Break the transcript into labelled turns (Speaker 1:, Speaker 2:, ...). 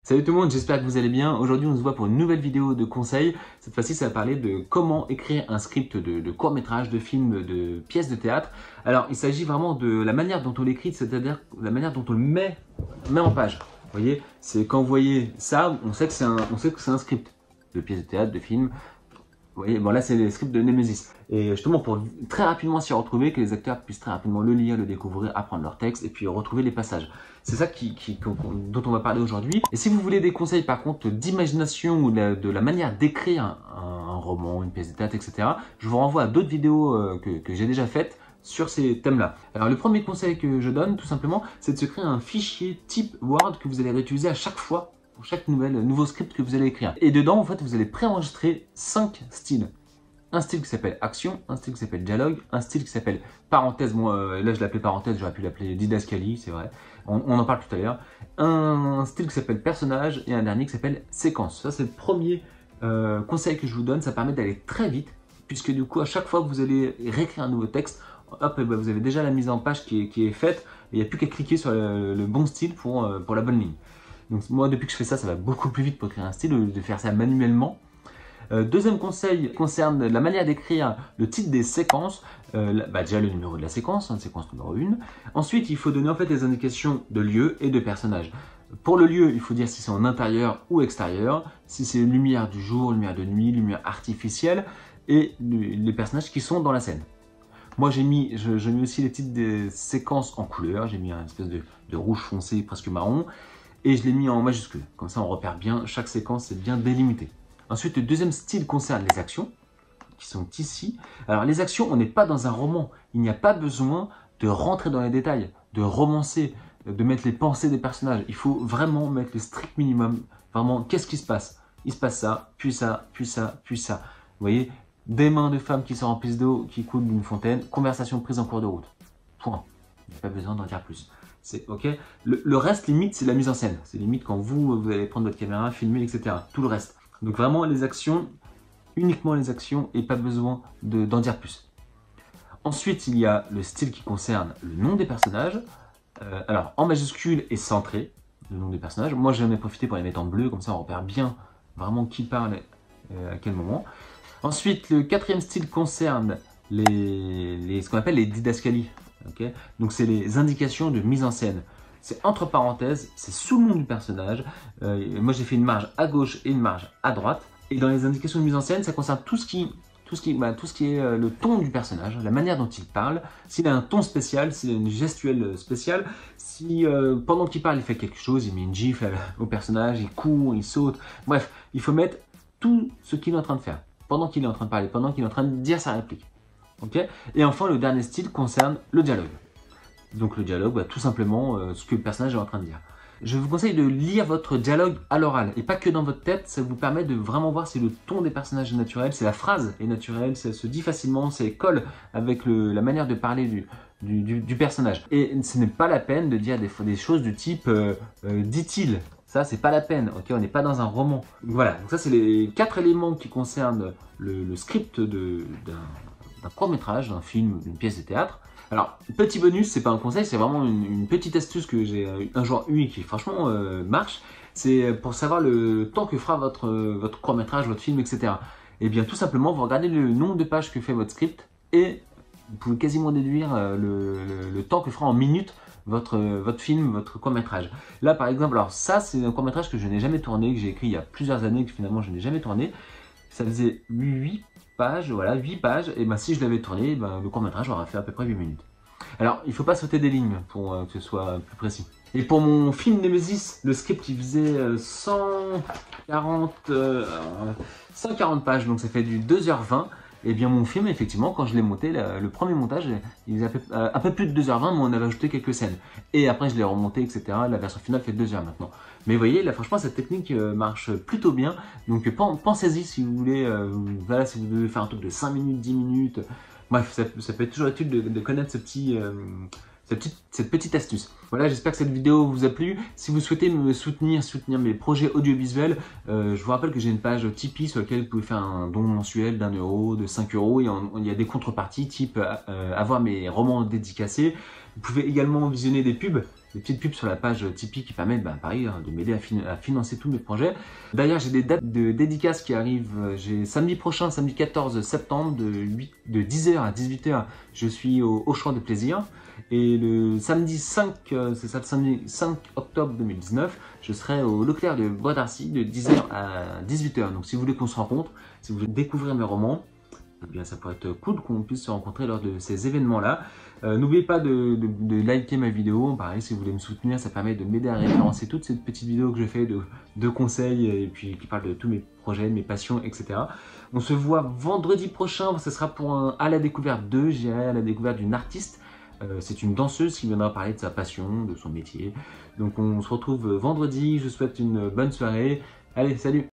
Speaker 1: Salut tout le monde, j'espère que vous allez bien. Aujourd'hui, on se voit pour une nouvelle vidéo de conseils. Cette fois-ci, ça va parler de comment écrire un script de court-métrage, de film, de pièce de théâtre. Alors, il s'agit vraiment de la manière dont on l'écrit, c'est-à-dire la manière dont on le met en page. Vous voyez, c'est quand vous voyez ça, on sait que c'est un script de pièce de théâtre, de film. Vous voyez, bon là c'est les scripts de Nemesis. Et justement pour très rapidement s'y retrouver, que les acteurs puissent très rapidement le lire, le découvrir, apprendre leur texte et puis retrouver les passages. C'est ça dont on va parler aujourd'hui. Et si vous voulez des conseils par contre d'imagination ou de la manière d'écrire un roman, une pièce de théâtre, etc., je vous renvoie à d'autres vidéos que j'ai déjà faites sur ces thèmes-là. Alors le premier conseil que je donne tout simplement, c'est de se créer un fichier type Word que vous allez réutiliser à chaque fois pour chaque nouveau script que vous allez écrire. Et dedans, en fait, vous allez préenregistrer 5 styles. Un style qui s'appelle action, un style qui s'appelle dialogue, un style qui s'appelle parenthèse, moi là je l'appelais parenthèse, j'aurais pu l'appeler didascalie, c'est vrai, on en parle tout à l'heure. Un style qui s'appelle personnage et un dernier qui s'appelle séquence. Ça c'est le premier conseil que je vous donne, ça permet d'aller très vite, puisque du coup à chaque fois que vous allez réécrire un nouveau texte, hop, et ben, vous avez déjà la mise en page qui est faite, et il n'y a plus qu'à cliquer sur le bon style pour la bonne ligne. Donc moi, depuis que je fais ça, ça va beaucoup plus vite pour créer un style, au lieu de faire ça manuellement. Deuxième conseil concerne la manière d'écrire le titre des séquences. Déjà le numéro de la séquence, séquence numéro 1. Ensuite, il faut donner en fait les indications de lieu et de personnage. Pour le lieu, il faut dire si c'est en intérieur ou extérieur, si c'est lumière du jour, lumière de nuit, lumière artificielle, et les personnages qui sont dans la scène. Moi, j'ai mis aussi les titres des séquences en couleur. J'ai mis un espèce de rouge foncé, presque marron. Et je l'ai mis en majuscule. Comme ça, on repère bien, chaque séquence est bien délimitée. Ensuite, le deuxième style concerne les actions, qui sont ici. Alors, les actions, on n'est pas dans un roman. Il n'y a pas besoin de rentrer dans les détails, de romancer, de mettre les pensées des personnages. Il faut vraiment mettre le strict minimum. Vraiment, qu'est-ce qui se passe? Il se passe ça, puis ça, puis ça, puis ça. Vous voyez, des mains de femmes qui se remplissent d'eau, qui coulent d'une fontaine, conversation prise en cours de route. Point. Il n'y a pas besoin d'en dire plus. C'est ok. Le reste, limite, c'est la mise en scène. C'est limite quand vous allez prendre votre caméra, filmer, etc. Tout le reste. Donc vraiment, les actions, uniquement les actions et pas besoin d'en dire plus. Ensuite, il y a le style qui concerne le nom des personnages. Alors, en majuscule et centré, le nom des personnages. Moi, j'en ai profité pour les mettre en bleu, comme ça on repère bien vraiment qui parle à quel moment. Ensuite, le quatrième style concerne ce qu'on appelle les didascalies. Okay, donc c'est les indications de mise en scène. C'est entre parenthèses, c'est sous le nom du personnage. Moi j'ai fait une marge à gauche et une marge à droite. Et dans les indications de mise en scène, ça concerne tout ce qui est le ton du personnage, la manière dont il parle, s'il a un ton spécial, s'il a une gestuelle spéciale, si pendant qu'il parle il fait quelque chose, il met une gifle au personnage, il court, il saute. Bref, il faut mettre tout ce qu'il est en train de faire, pendant qu'il est en train de parler, pendant qu'il est en train de dire sa réplique. Okay, et enfin, le dernier style concerne le dialogue. Donc le dialogue, tout simplement ce que le personnage est en train de dire. Je vous conseille de lire votre dialogue à l'oral, et pas que dans votre tête, ça vous permet de vraiment voir si le ton des personnages est naturel, si la phrase est naturelle, si elle se dit facilement, si elle colle avec la manière de parler du personnage. Et ce n'est pas la peine de dire des choses du type dit-il. Ça, c'est pas la peine, ok, on n'est pas dans un roman. Donc, voilà, donc ça c'est les 4 éléments qui concernent le script d'un court-métrage, d'un film, d'une pièce de théâtre. Alors, petit bonus, c'est pas un conseil, c'est vraiment une petite astuce que j'ai un jour eu et qui franchement marche. C'est pour savoir le temps que fera votre court-métrage, votre film, etc. Et bien tout simplement, vous regardez le nombre de pages que fait votre script et vous pouvez quasiment déduire le temps que fera en minutes votre film, votre court-métrage. Là par exemple, alors ça c'est un court-métrage que je n'ai jamais tourné, que j'ai écrit il y a plusieurs années, que finalement je n'ai jamais tourné. Ça faisait 8 pages, voilà, 8 pages, et ben si je l'avais tourné, le court-métrage aurait fait à peu près 8 minutes. Alors, il ne faut pas sauter des lignes pour que ce soit plus précis. Et pour mon film Nemesis, le script il faisait 140 pages, donc ça fait du 2h20. Et bien mon film, effectivement, quand je l'ai monté, le premier montage, il faisait un peu plus de 2h20, mais on avait ajouté quelques scènes. Et après, je l'ai remonté, etc. La version finale fait 2h maintenant. Mais vous voyez, là, franchement, cette technique marche plutôt bien. Donc, pensez-y si vous voulez, voilà, si vous devez faire un truc de 5 minutes, 10 minutes. Bref, ça peut être toujours utile de connaître cette petite astuce. Voilà, j'espère que cette vidéo vous a plu. Si vous souhaitez me soutenir mes projets audiovisuels, je vous rappelle que j'ai une page Tipeee sur laquelle vous pouvez faire un don mensuel d'1 €, de 5 €. Et il y a des contreparties type avoir mes romans dédicacés, Vous pouvez également visionner des pubs, des petites pubs sur la page Tipeee qui permettent, pareil, de m'aider à financer tous mes projets. D'ailleurs, j'ai des dates de dédicaces qui arrivent. J'ai samedi prochain, samedi 14 septembre, de 10h à 18h, je suis au Auchan de Plaisir. Et le samedi 5, c'est ça, le samedi 5 octobre 2019, je serai au Leclerc de Bois d'Arcy de 10h à 18h. Donc si vous voulez qu'on se rencontre, si vous voulez découvrir mes romans, eh bien, ça pourrait être cool qu'on puisse se rencontrer lors de ces événements-là. N'oubliez pas de liker ma vidéo. Pareil, si vous voulez me soutenir, ça permet de m'aider à référencer toutes ces petites vidéos que je fais de conseils et puis qui parlent de tous mes projets, mes passions, etc. On se voit vendredi prochain. Ce sera pour un À la découverte 2. J'irai à la découverte d'une artiste. C'est une danseuse qui viendra parler de sa passion, de son métier. Donc on se retrouve vendredi. Je vous souhaite une bonne soirée. Allez, salut!